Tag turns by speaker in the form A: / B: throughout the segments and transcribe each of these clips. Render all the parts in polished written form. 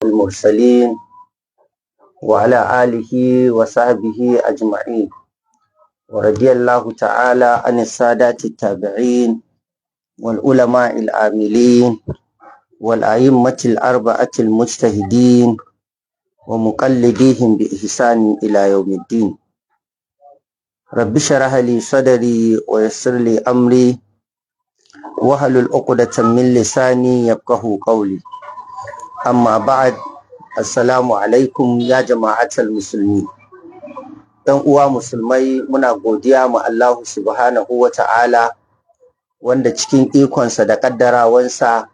A: المرسلين وعلى آله وصحبه أجمعين ورضي الله تعالى عن السادات التابعين والعلماء العاملين والأئمة الأربعة المجتهدين ومقلديهم بإحسان إلى يوم الدين. رب اشرح لي صدري ويسر لي أمري واحلل عقدة من لساني يفقهوا قولي. Amma ba'ad, assalamu alaikum ya jama'atul musulmi. Ɗan uwa musulmai, muna godiya ma Allah subhanahu wa ta'ala wanda cikin ikonsa da ƙaddarawansa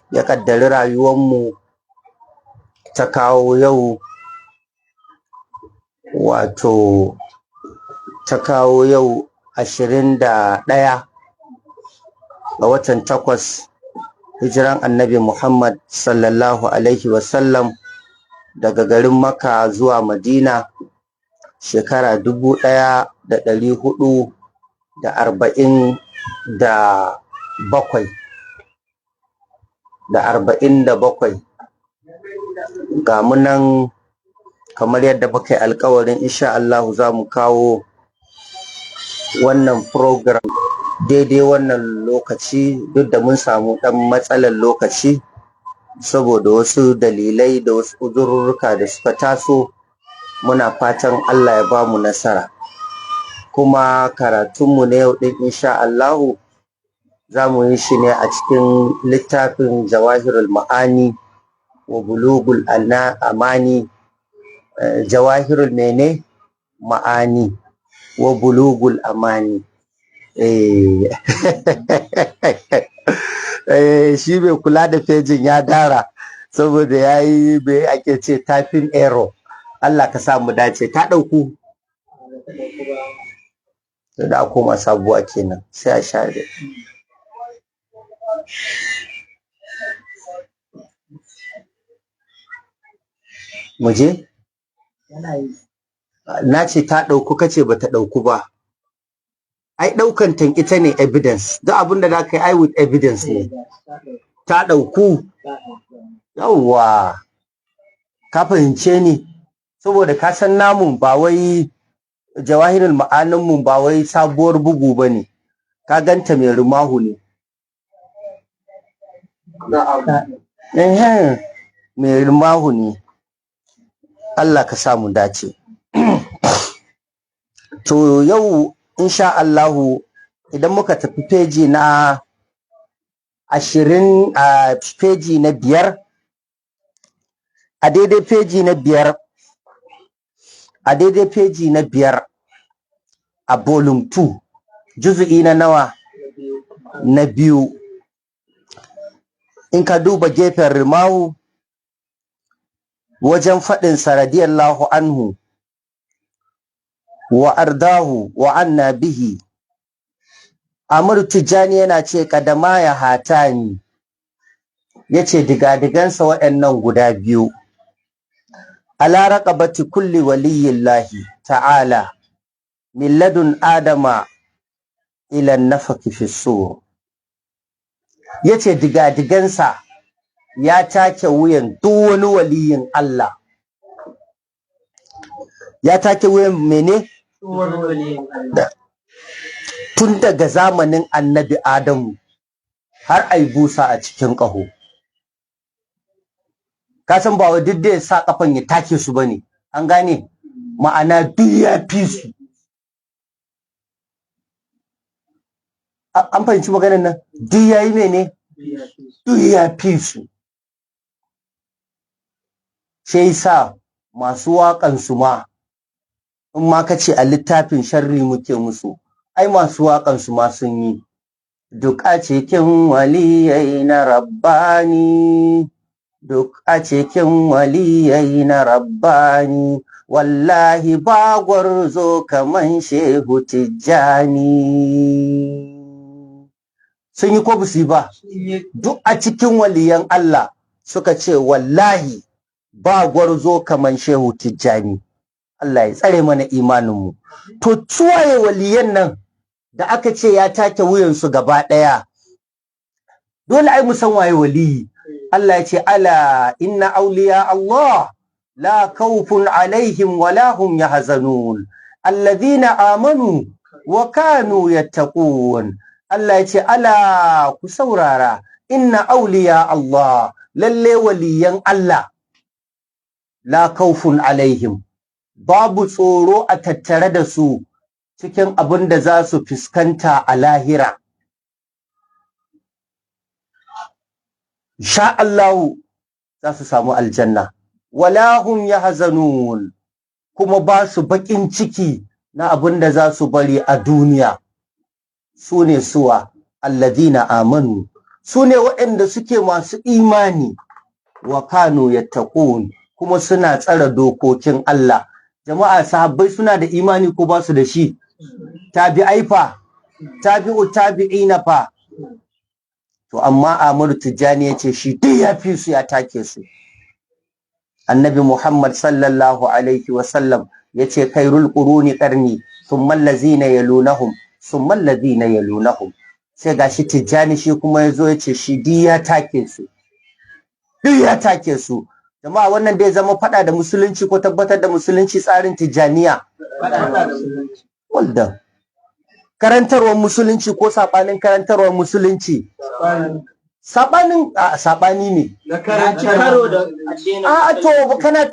A: ya ƙaddari rayuwanmu ta kawo yau ta kawo yau 21 ga watan 8 hijiran annabi Muhammad sallallahu alaihi wasallam daga garin Makka zuwa Madina shekara 1447 ga mu nan kamar yadda muka yi alkawarin insha Allah za mu kawo wannan program daidai wannan lokaci, duk da mun samu ɗan matsalar lokaci saboda wasu dalilai da wasu uzurruka da suka taso. Muna fatan Allah ya ba mu nasara, kuma karatunmu na yau ɗin insha Allahu za mu yi shi ne a cikin littafin Jawahirul Ma'ani wa Bulugul Amani. Jawahirul Ma'ani wa Bulugul Amani. Shi mai kula da fejin ya dara saboda ya yi mai ake ce typing error. Allah ka sa mu dace. Ta ɗauku da a koma sabuwa kenan sai a share. Muje? Na ce ta ɗauku, kace ba ta ɗauku ba. Ai ɗaukan tan ita ne evidence, duk abin da za ka yi with evidence ne. Ta ɗauku, yawwa, ka fahimce ni, saboda ka san namun ba wai Jawahirul Ma'aninmu ba wai sabuwar bugu ba ne, ka ganta mai rumahu ne. Mai rumahu ne. Allah ka samu dace. To yau insha Allahu idan muka tafi feji na 20 a feji na 5, a daidai feji na 5 a volume 2 juzu'i na nawa na 2, in ka duba gefen rimahu wajen faɗin sa radiyallahu anhu wa ardahu wa anna bihi, Amr Tijjani yana ce kadama ya hatani, yace digadigansa waɗannan guda biyu, ala raqabati kulli waliyillahi ta'ala min ladun adama ila nafaki fi sur. Yace digadigansa ya take wuyan duk wani waliyin Allah. Ya take wuyan mene? Tun daga zamanin annabi Adamu har ai busa a cikin ƙaho. Ka san ba wai duk da ya sa kafan ya take su bane, an gane? Ma'ana duk ya fi su. An fahimci maganar nan? Duk yayi mene? Duk ya fi su. Sai sa masu waƙan su ma, in ma ka ce a littafin sharri muke musu, ai masu waƙan su ma sun yi. Duk a cikin waliyai na Rabbani, duk a cikin waliyai na Rabbani, wallahi ba gwarzo kaman Shehu Tijjani. Sun yi ko ba su yi ba? Duk a cikin waliyan Allah suka ce wallahi ba gwarzo kaman Shehu Tijjani. Allah ya tsare mana imaninmu. To suwaye waliyan nan da aka ce ya take wuyansu gaba ɗaya? Dole ai mu san waye waliyi. Allah ya ce ala inna awliya Allah la khawfun alaihim wa la hum yahzanun alladhina amanu wa kanu yattaqun. Allah ya ce ala ku saurara inna awliya Allah lalle waliyan Allah la khawfun alaihim babu tsoro a tattare da su cikin abin da za su fuskanta a lahira. Insha Allah za su samu aljanna. Wala hum yahzanun kuma ba su baƙin ciki na abin da za su bari a duniya. Su ne suwa alladhina amanu, su ne waɗanda suke masu imani wa kanu yattaqun kuma suna tsare dokokin Allah. Jama'a sahabbai suna da imani ko ba su da shi? Tabi'ai fa, tabi'u tabi'ina fa. To amma Ahmadu Tijjani ya ce shi duk ya fi su ya take su. Annabi Muhammad sallallahu alaihi wasallam ya ce khairul quruni qarni thumma allazina yalunahum thumma allazina yalunahum. Sai gashi Tijjani shi kuma ya zo ya ce shi duk ya take su. Duk ya take su. Jama'a wannan dai zama faɗa da musulunci ko tabbatar da musulunci tsarin Tijjaniya. Walda. Karantarwar musulunci ko saɓanin karantarwar musulunci? Saɓani ne.
B: Na karanci karo da addinin.
A: To kana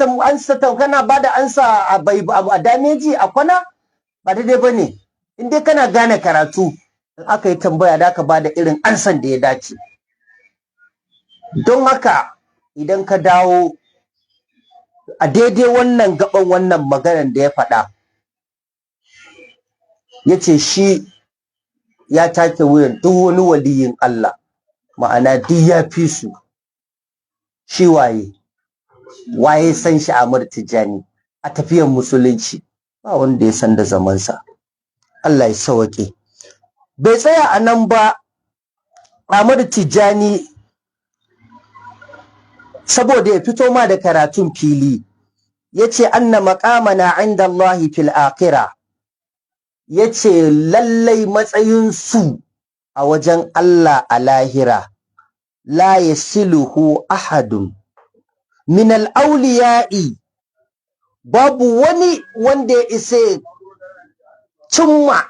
A: kana bada ansa a dameji a kwana ba daidai bane. In dai kana gane karatu in aka yi tambaya da ka bada irin ansan da ya dace. Don haka idan ka dawo a daidai wannan gaban wannan maganar da ya faɗa ya ce shi ya take wuyan duk wani waliyin Allah ma'ana duk ya fi su. Shi waye san shi Ahmad Tijjani a tafiyar musulunci ba wanda ya san da zamansa. Allah ya sauke. Bai tsaya a nan ba. Ahmad Tijjani saboda ya fito ma da karatun fili yace anna maqamana inda Allah fil akhirah, yace lallai matsayin su a wajen Allah a lahira la yasiluhu ahadun min al-awliya'i, babu wani wanda ya isa cimma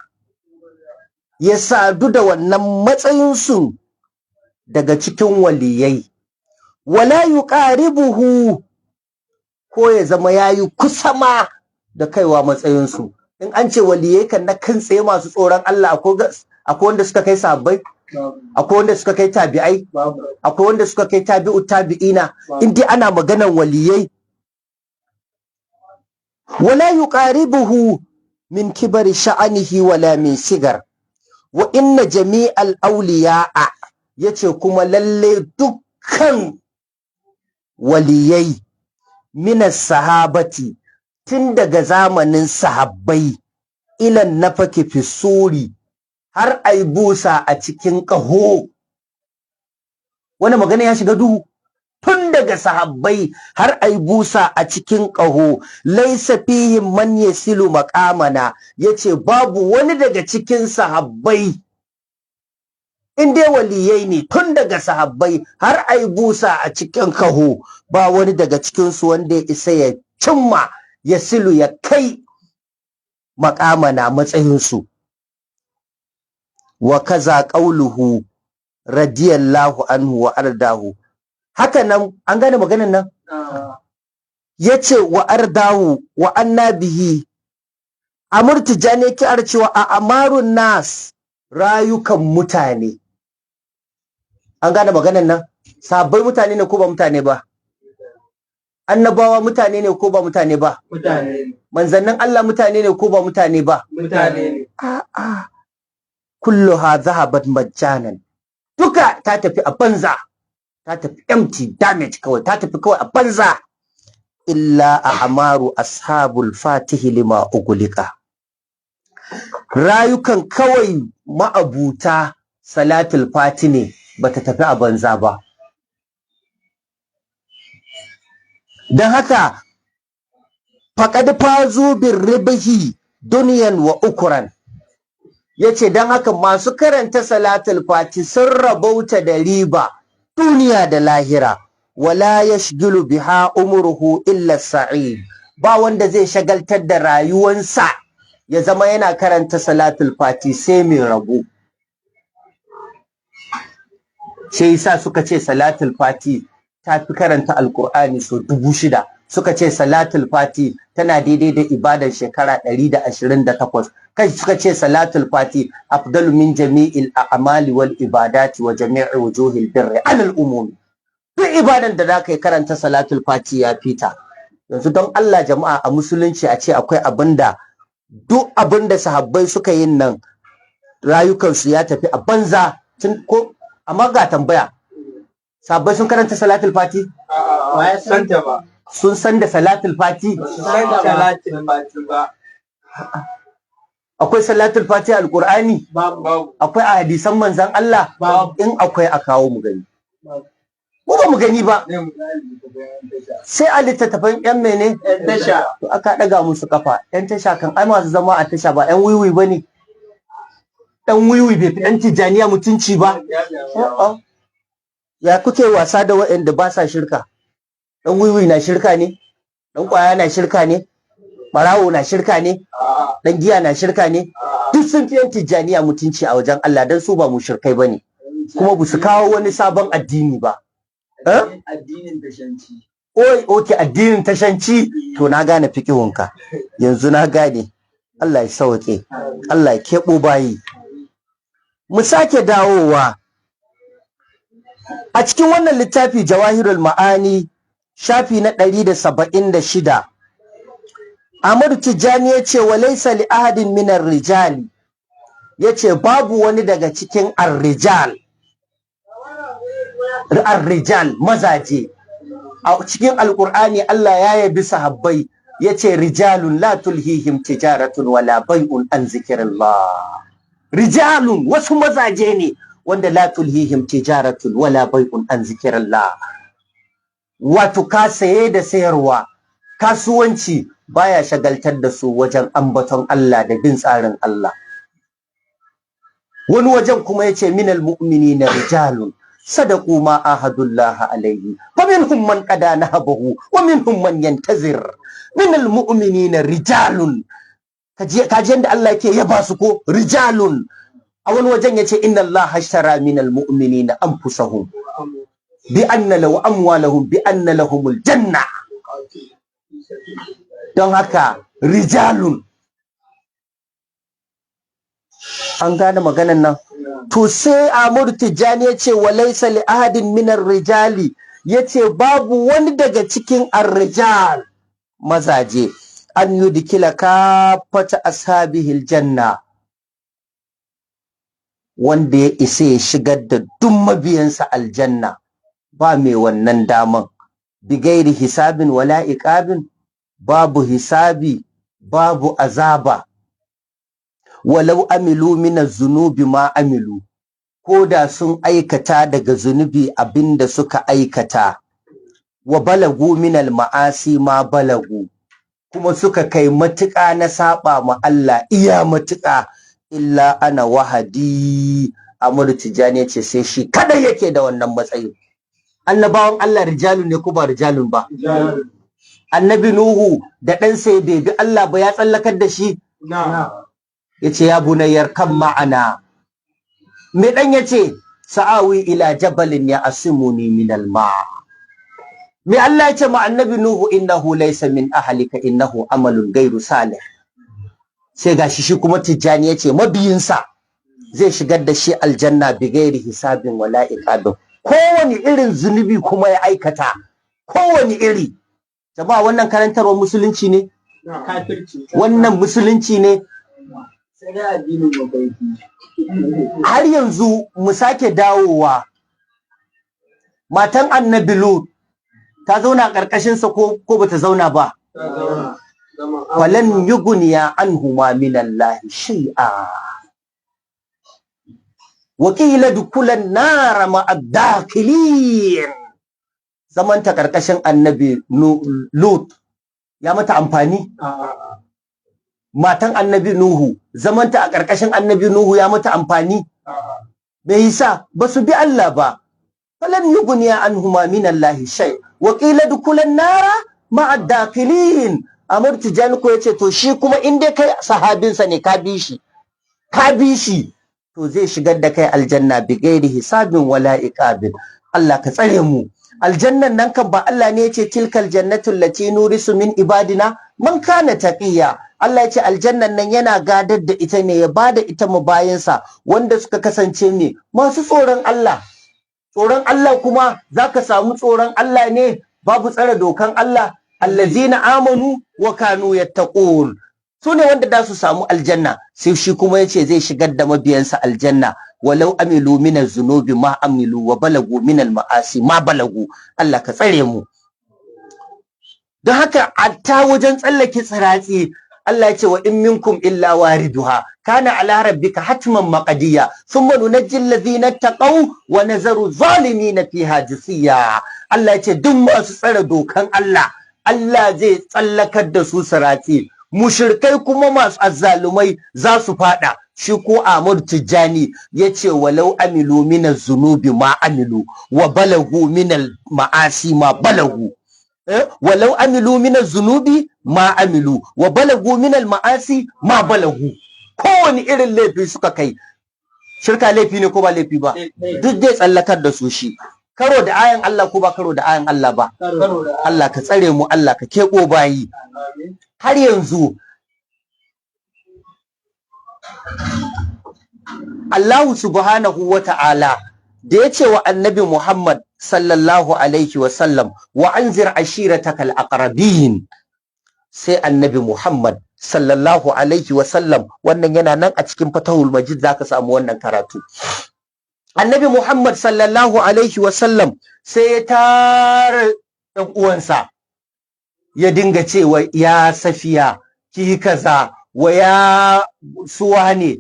A: ya sadu da wannan matsayin su daga cikin waliyai, wala yuqaribuhu ko ya zama yayi kusa ma da kaiwa matsayin su. In an ce waliyai kan na kan tsaye masu tsoron Allah akwai wanda suka kai sahabbai, akwai wanda suka kai tabi'ai, akwai wanda suka kai tabi'u tabi'ina. In dai ana maganan waliyai, wala yuqaribuhu min kibari sha'anihi wala min sigar wa inna jami'al awliya'a, yace kuma lalle dukkan waliyai minas sahabati tun daga zamanin sahabbai ilan nafaki fi suri har ai busa a cikin ƙaho. Wannan magana ya shiga duhu. Tun daga sahabbai har ai busa a cikin ƙaho, laisa fihim man yasilu maqamana, yace babu wani daga cikin sahabbai in dai waliyai ne tun daga sahabbai har ai busa a cikin ƙaho, ba wani daga cikin su wanda ya isa ya cimma yasilu ya kai maqamana matsayin su. Wa kaza qauluhu radiyallahu anhu wa ardahu. Haka nan an gane maganar nan? Yace wa ardahu wa annabihi. Ahmad Tijjani yake cewa a amarun nas, rayukan mutane. An gane maganar nan? Sahabbai mutane ne ko ba mutane ba? Annabawa mutane ne ko ba mutane ba?
B: Mutane.
A: Manzannin Allah mutane ne ko ba mutane ba?
B: Mutane.
A: Kulluha zahabat majjanan. Duka ta tafi a banza. Ta tafi empty, damage kawai, ta tafi kawai a banza. Illa a amaru ashabul fatihi lima ugulika. Rayukan kawai ma'abuta salatul fati ne bata tafi a banza ba. Don haka faqad fazu bir ribhi dunyan wa ukuran. Yace don haka masu karanta salatul fati sun rabauta da riba duniya da lahira wala yashgilu biha umruhu illa sa'id ba wanda zai shagaltar da rayuwansa ya zama yana karanta salatul fati sai mai rabo sai yasa suka ce salatul fati ta fi karanta alkur'ani so 6,000 suka ce salatul fati tana daidai da ibadar shekara 128 kai suka ce salatul fati afdalu min jami'il a'mali wal ibadati wa jami'i wujuhil birri alal umumi duk ibadan da zaka yi karanta salatul fati ya fita yanzu don Allah jama'a a musulunci a ce akwai abinda duk abinda sahabbai suka yin nan rayukansu ya tafi a banza ko amma ga tambaya sahabbai sun karanta salatul fati
B: Ba ya san ta ba.
A: sun san da salatul fati
B: San salatin fati ba.
A: akwai salatul fati alqur'ani
B: Babu.
A: akwai a hadisan manzon Allah
B: Babu.
A: in akwai a kawo mu gani mu ba mu gani ba sai a littattafan yan mene
B: Yan tasha.
A: to aka daga musu kafa yan tasha kan ai masu zama a tasha ba yan wiwi bane dan wiwi bai fi dan tijaniya mutunci ba ya kuke wasa da waɗanda ba sa shirka dan wiwi na shirka ne dan kwaya na shirka ne barawo na shirka ne dan giya na shirka ne duk sun fi yan tijaniya mutunci a wajen Allah dan su ba mu shirkai bane kuma ba su kawo wani sabon addini ba
B: Addinin tashanci.
A: oi oke addinin tashanci to na gane fikihunka yanzu na gane Allah ya sauke Allah ya kebo bayi mu sake dawowa a cikin wannan littafi Jawahirul Ma'ani shafi na 176 Ahmadu Tijjani ya ce wa laysa li ahadin minar rijali yace babu wani daga cikin ar-rijal mazaje a cikin alkur'ani Allah ya yabi sahabbai yace rijalun la tulhihim tijaratun wala bai'un an zikrillah rijalun wasu mazaje ne wanda la tulhihim tijaratun wala bai'un an zikrillah wato ka saye da sayarwa kasuwanci baya shagaltar da su wajen ambaton Allah da bin tsarin Allah wani wajen kuma yace minal mu'minina rijalun صدقوا ما عاهدوا الله عليه فمنهم من قضى نهبه ومنهم من ينتظر من المؤمنين رجال kaji da Allah yake yaba su ko rijalun a wani wajen yace inna Allah hashtara minal mu'minina anfusahum bi anna lahu amwalahum bi anna lahumul janna don haka rijalun an gane maganan nan to sai Ahmadu Tijjani ya ce wa laysa li ahadin minar rijali yace babu wani daga cikin ar-rijal mazaje an yudkila kafata ashabihil janna wanda ya isa ya shigar da duk mabiyansa aljanna ba mai wannan daman bigairi hisabin wala iqabin babu hisabi babu azaba walau amilu minaz zunubi ma amilu ko da sun aikata daga zunubi abinda suka aikata wa balagu minal ma'asi ma balagu kuma suka kai matuƙa na saba ma Allah iya matuƙa illa ana wahadi Ahmadu Tijjani ce sai shi kada yake da wannan matsayi annabawan Allah rijalun ne ko ba rijalun ba annabi Nuhu da ɗansa ya bebi Allah ba ya tsallakar da shi yace ya bunayyar kan ma'ana me dan yace sa'awi ila jabalin ya asimuni min alma me Allah yace ma annabi Nuhu innahu laysa min ahlika innahu amalun ghairu salih sai gashi shi kuma Tijjani yace mabiyinsa zai shigar da shi aljanna bi ghairi hisabin wala iqabin kowani irin zunubi kuma ya aikata kowani iri jama'a wannan karantarwar musulunci ne wannan musulunci ne har yanzu mu sake dawowa matan annabi Lut ta zauna ƙarƙashinsa ko bata zauna ba falan yuguniya anhuma minallahi shay'a wa qila dukulan nar ma'ad-dakhilin zamanta ƙarƙashin annabi Lut ya mata amfani matan annabi Nuhu zamanta a ƙarƙashin annabi Nuhu ya mata amfani me yasa ba su bi Allah ba falam yughniya anhuma min Allahi shay wa qila dukulan nara ma'a dakhilin. Amr Tijani ko yace to shi kuma in dai kai sahabinsa ne ka bi shi to zai shigar da kai aljanna bi gairi hisabin wala iqabin. Allah ka tsare mu. Aljannan nan kan ba Allah ne yace tilkal jannatu allati nurisu min ibadina man kana taqiya. Allah yace aljannan nan yana gadar da ita ne, ya bada ita mu bayansa wanda suka kasance ne masu tsoron Allah. Tsoron Allah kuma zaka samu tsoron Allah ne babu tsare dokan Allah. Allazina amanu wa kanu yattaqun, su ne wanda da su samu aljanna. Sai shi kuma yace zai shigar da mabiyansa aljanna walau amilu minaz zunubi ma amilu wa balagu minal ma'asi ma balagu. Allah ka tsare mu. Don haka ta wajen tsallake tsiratsi Allah ya ce wa in minkum illa wariduha kana ala rabbika hatman maqdiya thumma nunajji allazina taqaw wa nazaru zalimina fiha jisiya. Allah ya ce duk masu tsare dokan Allah zai tsallakar da su sirati, mushrikai kuma masu azzalumai za su fada. Shi ko Ahmad Tijjani yace walau amilu minaz zunubi ma amilu wa balagu minal ma'asi ma balagu. Walau amilu minaz zunubi ma amilu wa balagu minal ma'asi ma balagu. Kowane irin laifi suka kai, shirka laifi ne ko ba laifi ba, duk dai tsallakar da su shi. Karo da ayan Allah ko ba karo da ayan Allah ba? Allah ka tsare mu, Allah ka keɓo bayi. Har yanzu Allahu subhanahu wa ta'ala da ya ce wa annabi Muhammad sallallahu alaihi wa sallam wa anzir ashiratakal aqrabin, sai annabi Muhammad sallallahu alaihi wa sallam, wannan yana nan a cikin Fatahul Majid zaka samu wannan karatu. Annabi Muhammad sallallahu alaihi wa sallam sai ya tara ɗan uwansa ya dinga cewa ya Safiya ki kaza, wa ya suwane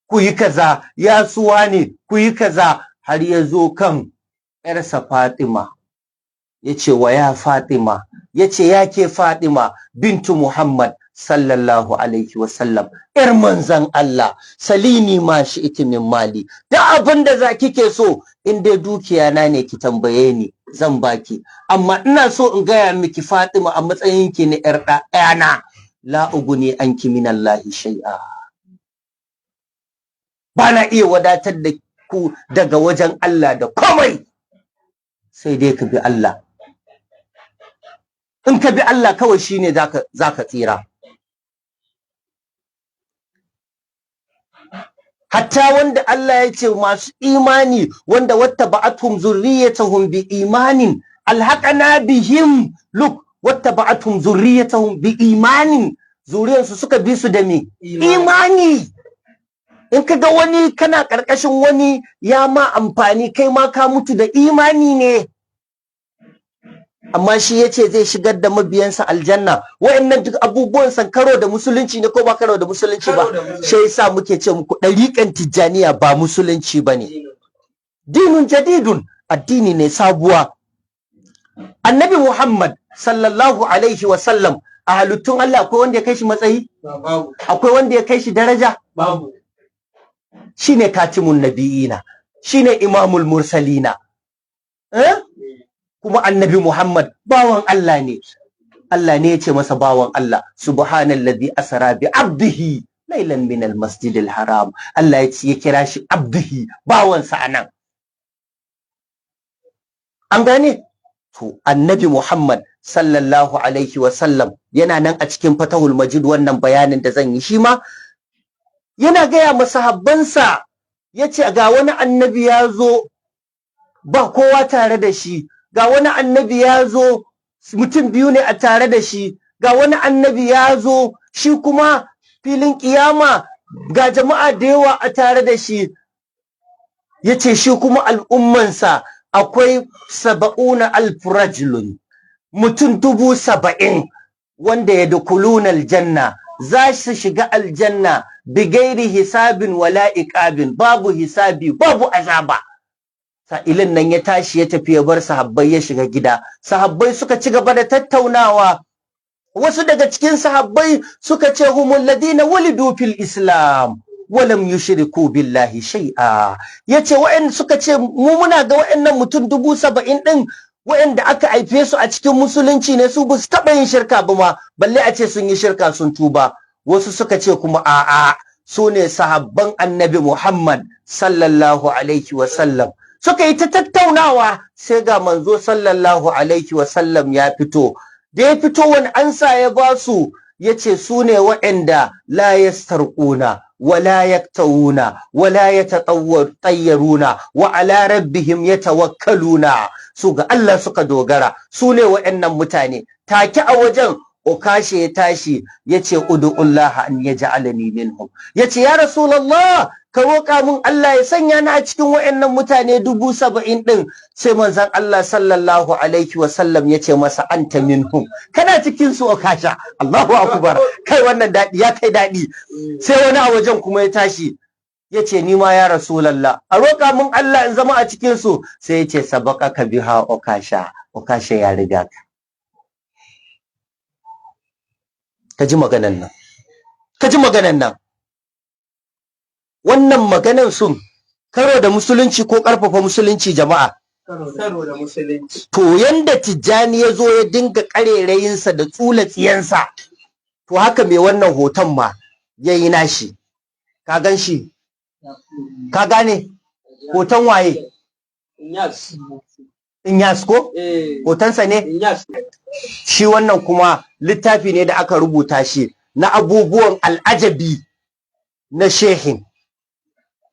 A: ku yi kaza, ya suwane ku yi kaza, har ya zo kan ƴarsa Fatima ya ce wa ya Fatima, ya ce ya ke Fatima bintu Muhammad sallallahu alaihi wasallam, ƴar manzan Allah, salini ma shi iti min mali, da abin da za kike so in dai dukiya na ne ki tambaye ni zan baki, amma ina so in gaya miki Fatima a matsayin ki na ƴar ɗana, la uguni anki minallahi shay'a, ba na iya wadatar da ku daga wajen Allah da komai, sai dai ka bi Allah. In ka bi Allah kawai shine zaka tsira. Hatta wanda Allah ya ce masu imani wanda wattaba'athum zurriyatuhum bi imanin alhaqana bihim, look, wattaba'athum zurriyatuhum bi imanin, zuriyarsu suka bi su da me? Imani. In ka ga wani kana karkashin wani ya ma amfani, kai ma ka mutu da imani ne. Amma shi yace zai shigar da mabiyansa aljanna. Wayannan duk abubuwan san karo da musulunci ne ko ba karo da musulunci ba? Shi yasa muke ce muku ɗariƙan Tijjaniya ba musulunci bane. Dinun jadidun, addini ne sabuwa. Annabi Muhammad sallallahu alaihi wa sallam, a halittun Allah akwai wanda ya kai shi matsayi? Babu. Akwai wanda ya kai shi daraja? Babu. Shine katimun nabiyina, shine imamul mursalina. Kuma annabi Muhammad bawan Allah ne. Allah ne ya ce masa bawan Allah, subhanallazi asra bi abdihi laylan min almasjidil haram. Allah ya kira shi abdihi, bawansa anan. An gane? To annabi Muhammad sallallahu alaihi wa sallam yana nan a cikin Fatahul Majid, wannan bayanin da zan yi shi ma yana gaya masahabbansa, yace ga wani annabi ya zo ba kowa tare da shi, ga wani annabi ya zo mutum biyu ne a tare da shi, ga wani annabi ya zo shi kuma filin kiyama ga jama'a da yawa a tare da shi. Yace shi kuma al'ummansa akwai 70,000 rajulun, mutum 70,000 wanda ya dukuluna aljanna, za su shiga aljanna bigairi hisabin wala iqabin, babu hisabi babu azaba. Sa'ilin nan ya tashi ya tafi ya bar sahabbai ya shiga gida. Sahabbai suka ci gaba da tattaunawa. Wasu daga cikin sahabbai suka ce humul ladina wulidu fil islam walam yushriku billahi shay'a. Yace wa'anda suka ce mu muna ga wa'annan mutum 70,000 din wa'anda aka haife su a cikin musulunci ne, su ba su taɓa yin shirka ba ma, balle a ce sun yi shirka sun tuba. Wasu suka ce kuma a'a, su ne sahabban annabi Muhammad sallallahu alaihi wasallam. Suka yi ta tattaunawa, sai ga manzo sallallahu alaihi wasallam ya fito. Da ya fito wani ansa ya ba su, ya ce su ne waɗanda la yastarquna wala yaktawuna wala yatatayyaruna wa ala rabbihim yatawakkaluna. Su ga Allah suka dogara, su ne waɗannan mutane. Take a wajen Ukasha ya tashi ya ce ud'ullaha an yaj'alani minhum. Ya ce ya Rasulullah, ka roƙa min Allah ya sanya ni a cikin waɗannan mutane 70,000 ɗin. Sai manzon Allah sallallahu alaihi wasallam ya ce masa anta minhum, kana cikin su Ukasha. Allahu akbar, kai wannan daɗi ya kai daɗi. Sai wani a wajen kuma ya tashi ya ce ni ma ya Rasulullah, a roƙa min Allah in zama a cikin su. Sai ya ce sabaqaka biha Ukasha, Ukasha ya riga ka. Ka ji maganan nan, ka ji maganan nan. Wannan maganan sun karo da musulunci ko ƙarfafa musulunci jama'a?
B: Karo da musulunci.
A: To yanda Tijjani ya zo ya dinga ƙarerayinsa da tsula tsiyansa, to haka mai wannan hoton ma ya yi nashi. Ka gan shi? Ka gane? Hoton waye? Inyas ko? Hotonsa ne?
B: Inyas.
A: Shi wannan kuma littafi ne da aka rubuta shi na abubuwan al'ajabi na shehin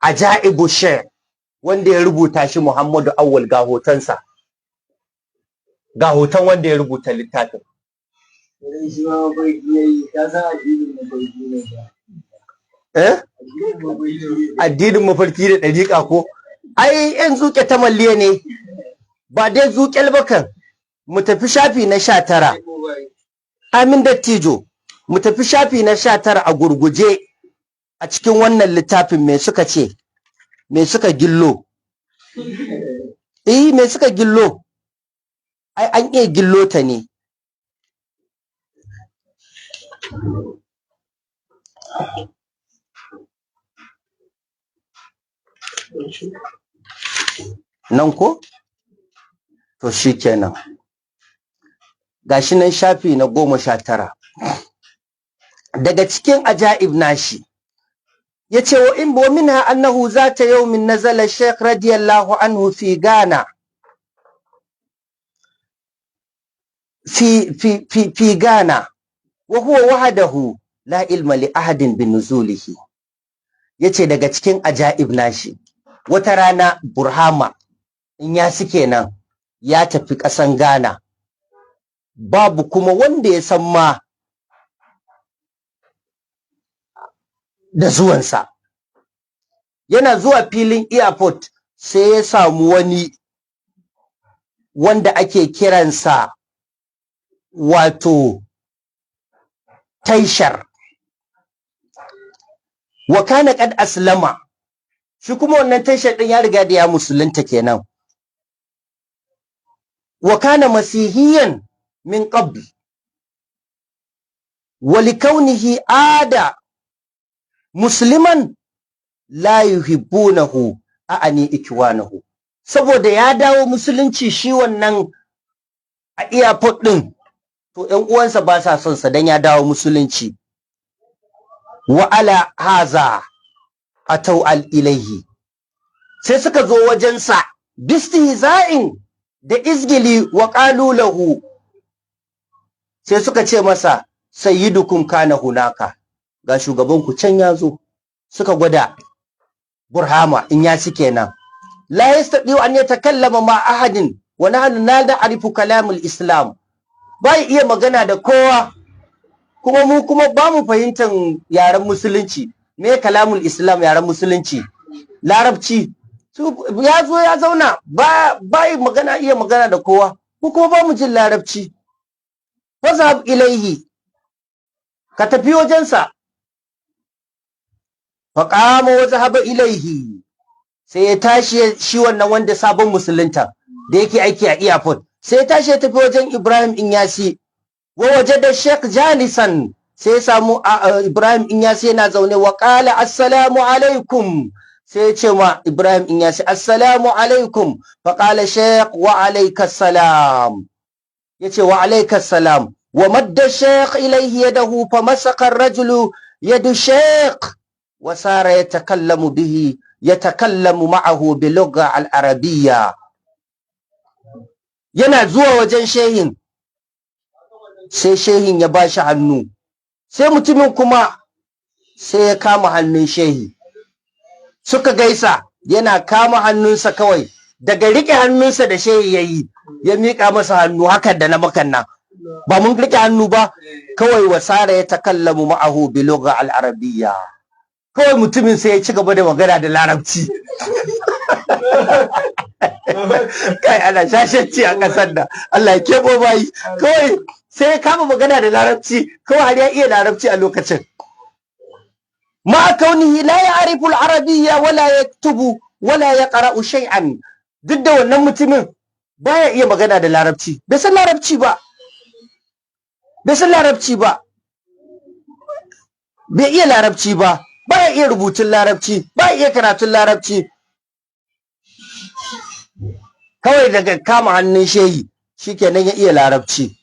A: Ajaibu Sheikh, wanda ya rubuta shi Muhammadu Awwal. Ga hotonsa, ga hoton wanda ya rubuta littafin. Addinin mafarki da ɗariƙa ko? Ai yan zuƙe ta malliya ne, ba dai zuƙel bakan. Mu tafi shafi na 19. Amin dattijo, mu tafi shafi na 19 a gurguje a cikin wannan littafin. Me suka ce? Me suka gillo? Me suka gillo? Ai an iya gillo ta ne. Nan ko? To shikenan. Gashi nan shafi na 19. Daga cikin ajaib nashi yace wa in bo minha annahu zata yawmin nazala shaykh radiyallahu anhu fi Ghana fi Ghana wa huwa wahdahu la ilma li ahadin bi nuzulihi. Yace daga cikin ajaib nashi, wata rana Burhama in ya suke nan ya tafi ƙasan Ghana, babu kuma wanda ya san ma da zuwansa. Yana zuwa filin airport sai ya samu wani wanda ake kiransa wato Taishar, wa kana qad aslama. Shi kuma wannan Taishar din ya riga da ya musulunta kenan. Wa kana masihiyan min qabl wa likaunihi ada musliman la yuhibbunahu a'ani ikwanahu. Saboda ya dawo musulunci shi wannan a airport din, to ƴan uwansa ba sa son sa dan ya dawo musulunci. Wa ala haza atau al ilaihi, sai suka zo wajen sa bistihza'in da izgili wa qalu lahu, sai suka ce masa sayyidukum kana hunaka, ga shugabanku can ya zo. Suka gwada Burhama in ya ci kenan. La yastati'u an yatakallama ma ahadin wa nahnu la na'rifu kalamul islam. Bai iya magana da kowa, kuma mu kuma ba mu fahimtar yaren musulunci. Me kalamul islam? Yaren musulunci larabci. Ya zo ya zauna bai magana, iya magana da kowa, mu kuma ba mu jin larabci. Fazhab ilaihi, ka tafi wajensa. Faqama wa zahaba ilaihi, sai ya tashi shi wannan wanda sabon musulunta da yake aiki a airport, sai ya tashi ya tafi wajen Ibrahim Inyasi. Wa wajada Sheikh jalisan sai ya samu Ibrahim Inyasi yana zaune wa qala assalamu alaikum, sai ya ce ma Ibrahim Inyasi assalamu alaikum, fa qala shaykh wa alaikas salam, yace wa alaikas salam, wa madda shaykh ilayhi yadahu fa masaka ar-rajulu yadu shaykh wa sara yatakallamu ma'ahu bi lugha al-arabiyya. Yana zuwa wajen shehin, sai shehin ya bashi hannu, sai mutumin kuma sai ya kama hannun shehi, suka gaisa, yana kama hannunsa kawai, daga rike hannunsa da shehi yayi ya mika masa hannu hakan da na makanna, ba mun rike hannu ba, kawai wasara ya takallamu ma'ahu bi lugha al-arabiyya, kawai mutumin sai ya ci gaba da magana da larabci. Kai ana shashanci a ƙasar da Allah ya kebo bayi, kawai sai ya kama magana da larabci, kawai har ya iya larabci a lokacin. Ma kaunihi la ya'rifu al-arabiyya wala yaktubu wala yaqra'u shay'an, duk da wannan mutumin baya iya magana da larabci, bai san larabci ba, bai san larabci ba, bai iya larabci ba, baya iya rubutun larabci, baya iya karatun larabci. Kawai daga kama hannun shehi shikenan ya iya larabci.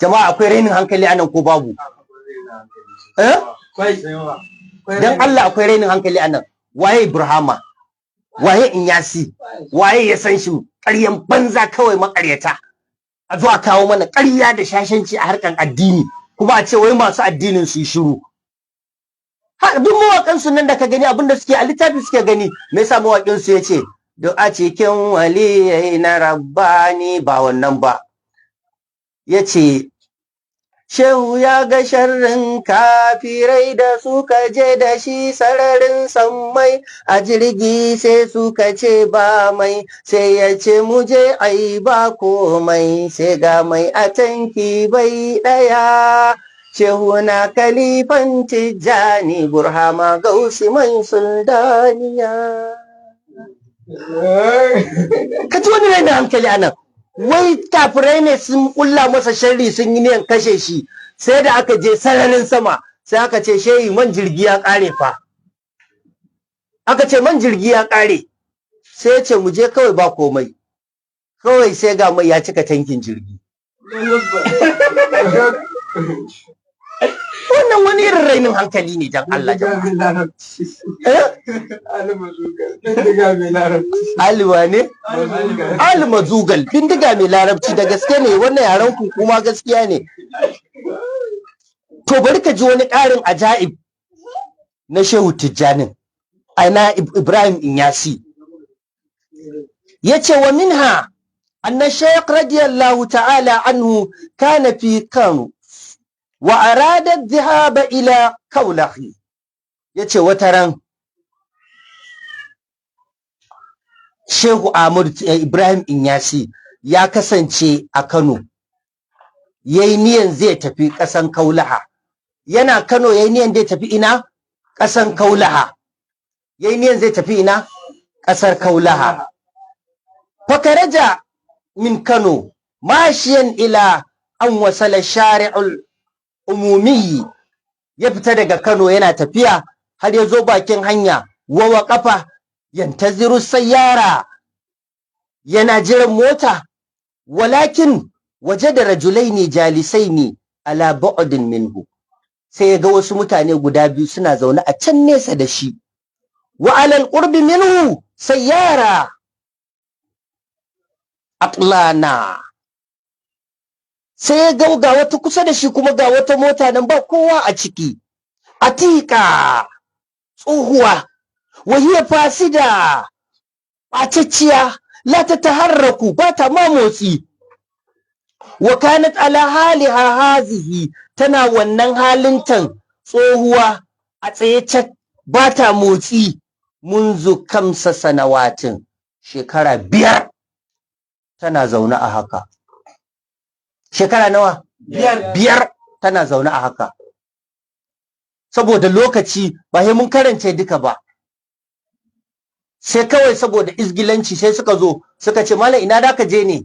A: Jama'a akwai rainin hankali anan ko babu? Dan Allah akwai rainin hankali anan. Waye Ibrahima? Waye Inyasi? Waye ya san shi? Ƙaryan banza kawai maƙaryata. A zo a kawo mana ƙarya da shashanci a harkan addini, kuma a ce wai masu addinin su yi shiru. Duk mawaƙan su nan da ka gani abinda suke a littafi suke gani, me yasa mawaƙin su yace du'a cikin waliyai na rabbani, ba wannan ba, yace shehu ya ga sharrin kafirai da suka je da shi sararin sammai a jirgi, sai suka ce ba mai, sai ya ce mu je ai ba komai, sai ga mai a tanki bai ɗaya. Shehu na kalifan Tijjani Burhama Gausi mai Suldaniya. Ka ji wani rai na hankali anan, wai kafirai ne sun kulla masa sharri, sun yi niyan kashe shi, sai da aka je sararin sama sai aka ce shehi man jirgi ya kare fa, aka ce man jirgi ya kare, sai ya ce mu je kawai ba komai, kawai sai ga mai ya cika tankin jirgi. Wannan wani irin rainin hankali ne dan Allah jama'a. Alwa ne? Almazugal, bindiga mai larabci, da gaske ne wannan yaran ku kuma gaskiya ne. To bari ka ji wani ƙarin ajaib na Shehu Tijjanin, ana Ibrahim Inyasi. Yace wa minha anna Shaykh radiyallahu ta'ala anhu kana fi Kano wa arada dhahaba ila Kaulahi. Yace wata ran Shehu Ibrahim Inyasi ya kasance a Kano, yayi niyan zai tafi ƙasan Kaulaha. Yana Kano yayi niyan zai tafi ina? Ƙasan Kaulaha. Yayi niyan zai tafi ina? Ƙasar Kaulaha. Fakaraja min Kano mashiyan ila an wasala shari'ul umumi, ya fita daga Kano yana tafiya har ya zo bakin hanya, wa waqafa yantaziru sayyara, yana jiran mota, walakin wajada rajulaini jalisaini ala bu'din minhu, sai ya ga wasu mutane guda biyu suna zaune a can nesa da shi, wa alal qurbi minhu sayyara atlana, sai ya ga wata kusa da shi kuma ga wata mota nan ba kowa a ciki, atika tsohuwa, wahiya fasida ɓacacciya, la ta taharraku, ba ta ma motsi, wa kanat ala haliha hazihi, tana wannan halintan tsohuwa a tsaye cak ba ta motsi, munzu kamsa sanawatin, shekara 5 tana zaune a haka. Shekara nawa? 5 tana zaune a haka. Saboda lokaci ba sai mun karance duka ba, sai kawai saboda izgilanci sai suka zo suka ce malam ina da ka je ne,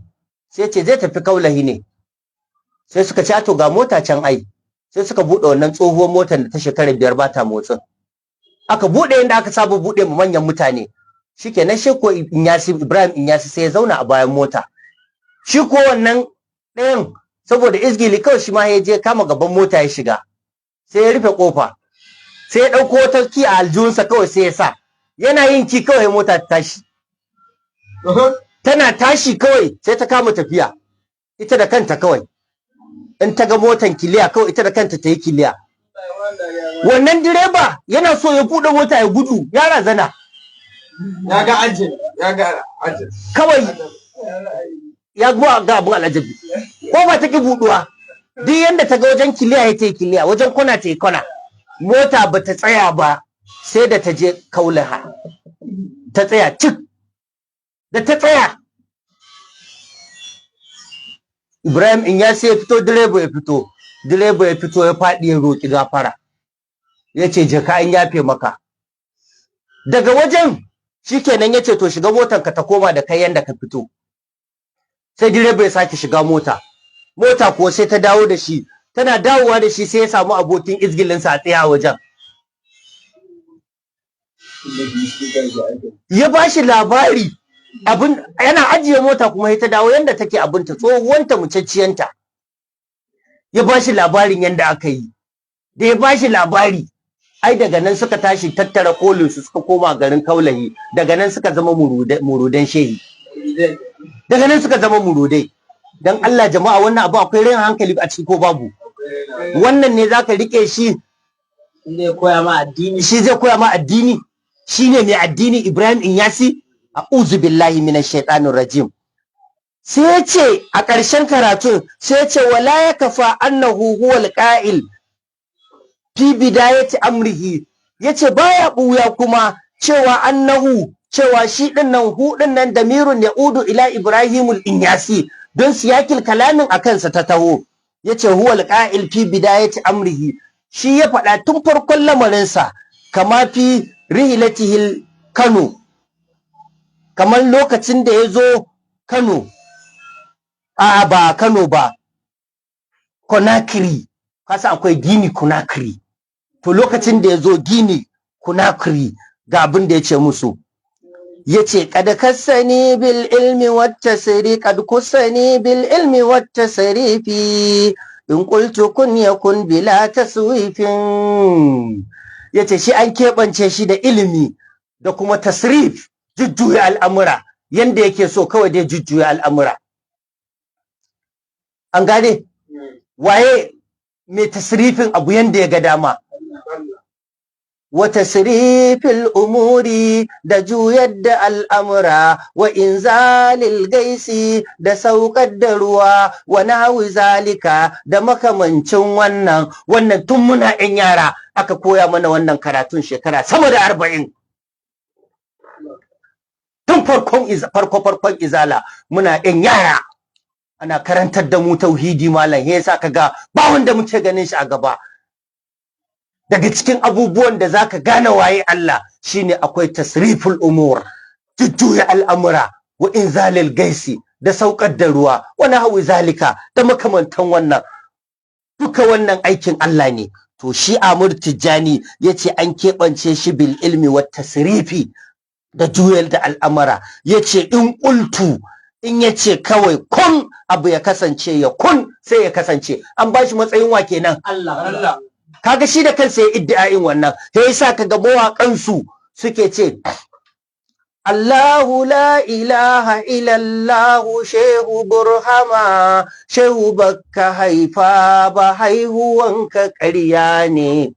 A: sai ce zai tafi Kaulahi ne, sai suka ce to ga mota can ai, sai suka buɗe wannan tsohuwar motar da ta shekara 5 ba ta motsin, aka buɗe inda aka saba buɗe ma manyan mutane. Shikenan shi ko Ibrahim Inyasi sai ya zauna a bayan mota. Shi ko wannan ɗayan saboda izgili kawai shi ma ya je kama gaban mota ya shiga, sai ya rufe kofa, sai ya ɗauko wata ki a aljihunsa kawai sai ya sa, yana yin ki kawai mota ta tashi. Tana tashi kawai sai ta kama tafiya ita da kanta kawai, in ta ga motan kiliya kawai ita da kanta ta yi kiliya. Wannan direba yana so ya buɗe mota ya gudu, ya razana,
B: ya ga ajin
A: kawai ya ga abin alajabi, ko ba ta ki buɗuwa, duk yanda ta ga wajen kiliya ya ta yi kiliya, wajen kwana ta yi kwana. Mota ba ta tsaya ba sai da ta je Kaulaha, ta tsaya cik. Da ta tsaya Ibrahim Inyasi ya fito, direba ya fito ya faɗi ya roƙi gafara, ya ce je ka an yafe maka. Daga wajen shikenan ya ce to shiga motanka ta koma da kai yanda ka fito. Sai direba ya sake shiga mota kuwa sai ta dawo da shi, tana dawowa da shi sai ya samu abokin izgilinsa a tsaya wajen, ya ba shi labari abin, yana ajiye mota kuma ya ta dawo yanda take abinta, tsohuwanta mucacciyanta, ya ba shi labarin yanda aka yi. Da ya ba shi labari, ai daga nan suka tashi tattara kolin su suka koma garin Kaulahi, daga nan suka zama murudan shehi, daga nan suka zama murudai. Dan Allah jama'a, wannan abu akwai rain hankali a ciki ko babu? Wannan ne zaka rike shi
B: zai koya ma addini,
A: shi zai koya ma addini, shine mai addini Ibrahim Inyasi? A'udhu billahi minash shaitanir rajim. Sai ya ce a ƙarshen karatun, sai ya ce wala yakfa annahu huwal qa'il fi bidayati amrihi, yace baya buya kuma cewa annahu, cewa shi dinnan hu dinnan damirun yaudu ila Ibrahimul Inyasi, don siyakil kalamin akan sa ta taho. Yace huwal qa'il fi bidayati amrihi, shi ya faɗa tun farkon lamarinsa, kama fi rihilatihil Kano, kamar lokacin da ya zo Kano, a ba Kano ba, Conakry, kasa akwai Gini Conakry. To lokacin da ya zo Gini Conakry ga abin da ya ce musu, ya ce kad kassani bil ilmi wata siri, kad kussani bil ilmi wata sarifi, in qultu kun yakun bila taswifin. Ya ce shi an keɓance shi da ilimi da kuma tasrif, jujjuya al'amura yanda yake so, kawai dai jujjuya al'amura. An gane waye mai tasrifin abu yanda ya ga dama? Wa tasrifil umuri, da juyar da al'amura, wa inzalil gaisi, da saukar da ruwa, wa nahwi zalika, da makamancin wannan tun muna 'yan yara aka koya mana wannan karatun, shekara sama da 40. Tun farkon izala muna 'yan yara ana karantar da mu tauhidi malam, yasa kaga ba wanda muke ganin shi a gaba. Daga cikin abubuwan da zaka gane waye Allah shine akwai tasriful umur, jujjuya al'amura, wa inzalil gaisi, da saukar da ruwa, wa nahwi zalika, da makamantan wannan. Duka wannan aikin Allah ne. To shi Amir Tijjani yace an keɓance shi bil ilmi wat tasrifi, da juyar da al'amura. Yace in qultu, in yace kawai kun abu ya kasance, ya kun sai ya kasance. An bashi matsayin wa kenan?
B: Allah.
A: Kaga shi da kansa ya iddiayin wannan, sai yasa kaga mawaƙan su suke ce Allahu la ilaha illallahu shehu burhama, shehu baka haifa ba, haihuwanka ƙarya ne.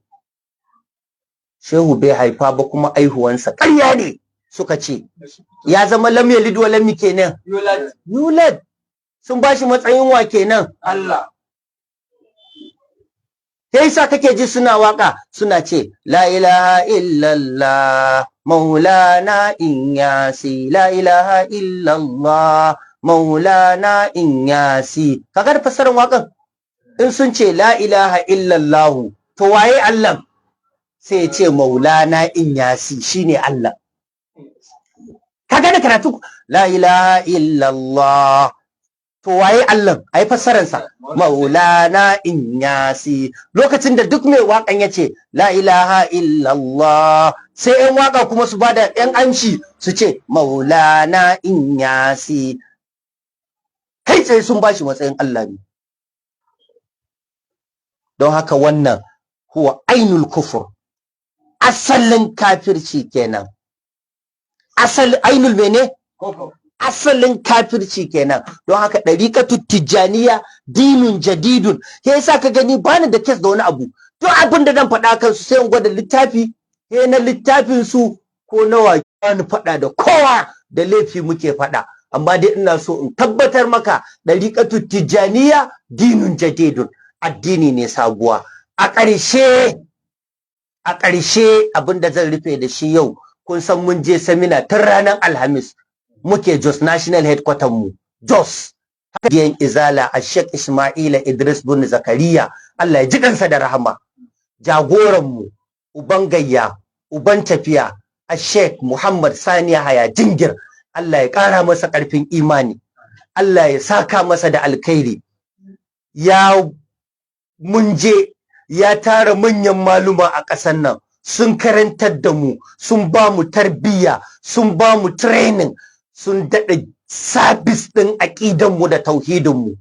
A: Shehu bai haifa ba kuma aihuwansa ƙarya ne, suka ce. Ya zama lam yalid wa lam kenan? Yulad. Sun bashi matsayin wa kenan?
B: Allah.
A: Sai yasa kake ji suna waka suna ce la ilaha illallah maulana Inyasi, la ilaha illallah maulana Inyasi. Kaga da fassarar wakan, in sun ce la ilaha illallah to waye Allah? Sai ya ce maulana Inyasi shine Allah. Kaga da karatu la ilaha illallah, to to waye Allah ai fassaransa Maulana Inyasi. Lokacin da duk mai waƙan ya ce la ilaha illallah, sai yan waƙa kuma su bada yan amshi su ce Maulana Inyasi, kai tsaye sun bashi matsayin Allah ne. Don haka wannan huwa ainul kufur, asalin kafirci kenan. Ainul mene? Asalin kafirci kenan. Don haka ɗariƙatu tijjaniya dinun jadidun. He yasa ka gani bani da kes da wani abu. Duk abin da zan faɗa kansu sai in gwada littafi, he na littafin su ko nawa bani faɗa da kowa, da laifi muke faɗa. Amma dai ina so in tabbatar maka ɗariƙatu tijjaniya dinun jadidun. Addini ne sabuwa. A ƙarshe abin da zan rufe da shi yau, kun san mun je semina tun ranar Alhamis. Muke Jos National Headquarter mu Jos, biyan izala a Sheikh Ismaila Idris bin Zakariya, Allah ya ji kansa da rahama. Jagoran mu, uban gayya, uban tafiya, a Sheikh Muhammad Sani Haya Jingir, Allah ya ƙara masa ƙarfin imani, Allah ya saka masa da alkhairi. Mun je ya tara manyan maluma a ƙasar nan, sun karantar da mu, sun ba mu tarbiyya, sun ba mu training, sun daɗa sabis ɗin aƙidanmu da tauhidinmu,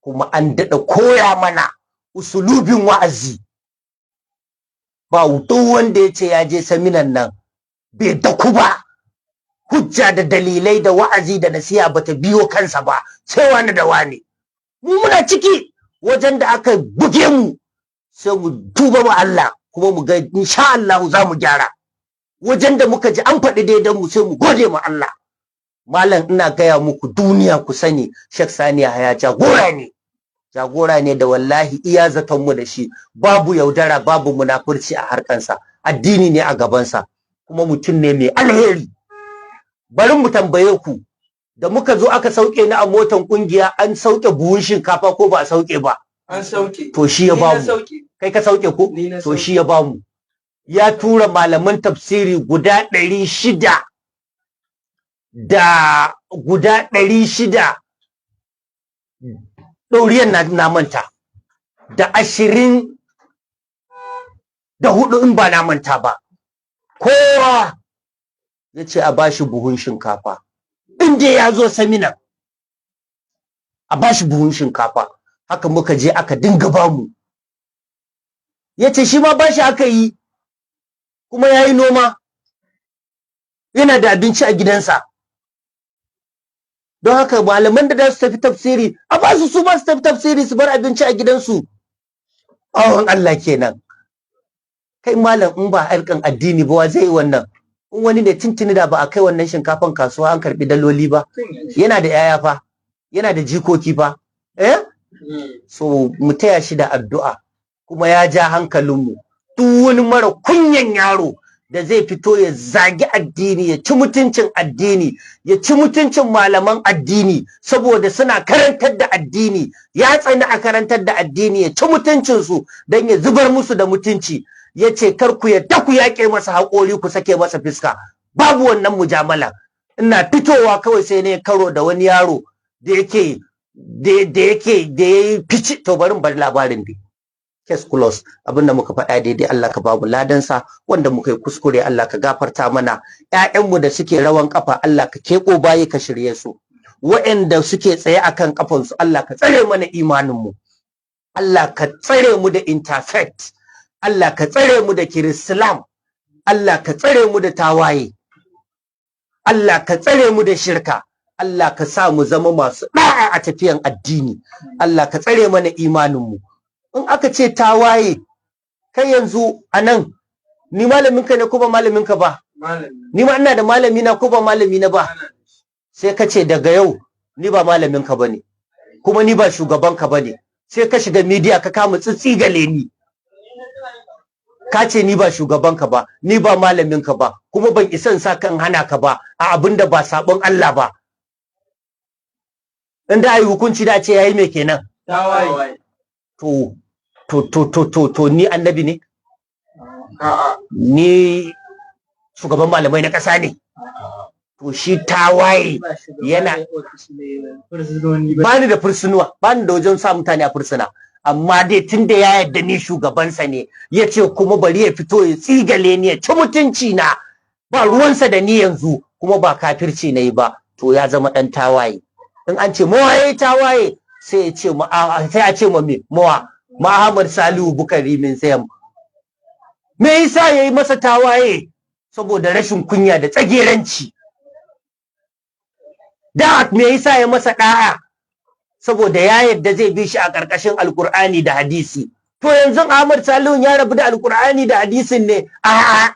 A: kuma an daɗa koya mana usulubin wa'azi. Ba duk wanda ya ce ya je saminan nan bai daku ba, hujja da dalilai da wa'azi da nasiha bata biyo kansa ba, sai wani da wani. Mu muna ciki wajen da aka buge mu, sai mu tuba ma Allah, kuma mu ga insha Allah za mu gyara. Wajen da muka ji an faɗi daidan mu sai mu gode ma Allah. Malam ina gaya muku duniya ku sani, Sheikh Sani Yahaya jagora ne da wallahi iya zaton mu da shi babu yaudara, babu munafurci a harkansa, addini ne a gabansa, kuma mutum ne mai alheri. Bari mu tambaye ku, da muka zo aka sauke ni a motan kungiya, an sauke buhun shinkafa ko ba a sauke ba?
B: An sauke.
A: To shi ya bamu. Kai ka sauke ko? To shi ya bamu. Ya tura malaman tafsiri guda 600 ɗauriyan na manta, da 24 in ba na manta ba. Kowa ya ce a bashi buhun shinkafa, in dai ya zo seminar a bashi buhun shinkafa. Haka muka je aka dinga bamu. Ya ce shi ma bashi aka yi, kuma ya yi noma, yana da abinci a gidansa. Don haka malaman da za su tafi tafsiri a ba su ma su tafi tafsiri, su bar abinci a gidansu. Awon Allah kenan. Kai malam in ba harkan addini ba wa zai yi wannan? In wani ne tuntuni da ba a kai wannan shinkafan kasuwa an karbi daloli ba. Yana da yaya fa, yana da jikoki fa. So mu taya shi da addu'a, kuma ya ja hankalinmu. Duk wani mara kunyan yaro da zai fito ya zagi addini, ya ci mutuncin addini, ya ci mutuncin malaman addini saboda suna karantar da addini, ya tsani a karantar da addini, ya ci mutuncinsu don ya zubar musu da mutunci. Ya ce kar ku yadda ku yaƙe masa haƙori, ku sake masa fiska. Babu wannan mujamala. Ina fitowa kawai sai ne karo da wani yaro da ya fici. To bari bar labarin dai. Case close. Abinda muka faɗa daidai Allah ka babu ladansa, wanda muka yi kuskure Allah ka gafarta mana. ƴaƴanmu da suke rawan kafa Allah ka keɓo bayi ka shirye su. Waɗanda suke tsaye akan kafansu Allah ka tsare mana imaninmu. Allah ka tsare mu da interfaith. Allah ka tsare mu da Kirislam. Allah ka tsare mu da tawaye. Allah ka tsare mu da shirka. Allah ka sa mu zama masu ɗa'a a tafiyan addini. Allah ka tsare mana imaninmu. In aka ce tawaye, kai yanzu a nan, ni malaminka ne ko ba malaminka ba? Ni ma ina da malami na ko ba malami na ba? Sai ka ce daga yau ni ba malaminka ba ne, kuma ni ba shugabanka ba ne. Sai ka shiga media ka kama tsitsigale ni. Ka ce ni ba shugabanka ba, ni ba malaminka ba, kuma ban isa in sa kan hana ka ba a abin da ba sabon Allah ba. In da ayi hukunci da ce yayi me kenan?
B: Tawaye.
A: To ni annabi ne? Ni shugaban malamai na ƙasa ne? to shi tawaye yana bani da fursunuwa, bani da wajen sa mutane a fursuna, amma dai tunda ya yarda ni shugabansa ne, ya ce kuma bari ya fito ya tsigale ni ya ci mutunci na, ba ruwansa da ni yanzu, kuma ba kafirci na yi ba, to ya zama ɗan tawaye. In an ce mawa ya yi tawaye sai ya ce sai a ce ma me mawa Muhammad Salihu Bukari min Sayam. Me yasa ya yi masa tawaye? Saboda rashin kunya da tsageranci. Da me yasa ya masa da'a? Saboda ya yadda zai bi shi a ƙarƙashin Alƙur'ani da hadisi. To yanzu Ahmad Salihu ya rabu da Alƙur'ani da hadisin ne? A'a.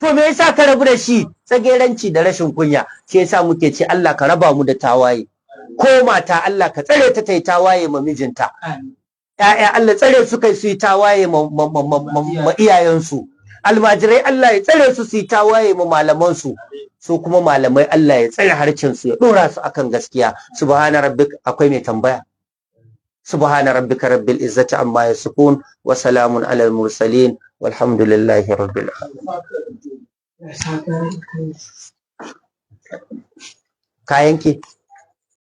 A: To me yasa ka rabu da shi? Tsageranci da rashin kunya. Shi yasa muke ce Allah ka raba mu da tawaye. Ko mata Allah ka tsare ta tai tawaye ma mijinta. ‘Ya'ya Allah tsare su kai su yi tawaye ma iyayensu. Almajirai Allah ya tsare su yi tawaye ma malamansu. Su kuma malamai Allah ya tsare harcensu ya ɗora su akan gaskiya. Subhana rabbika, akwai mai tambaya. Subhana rabbika rabbil izzati amma yasifun wa salamun alal mursalin walhamdulillahi rabbil alamin. Kayanki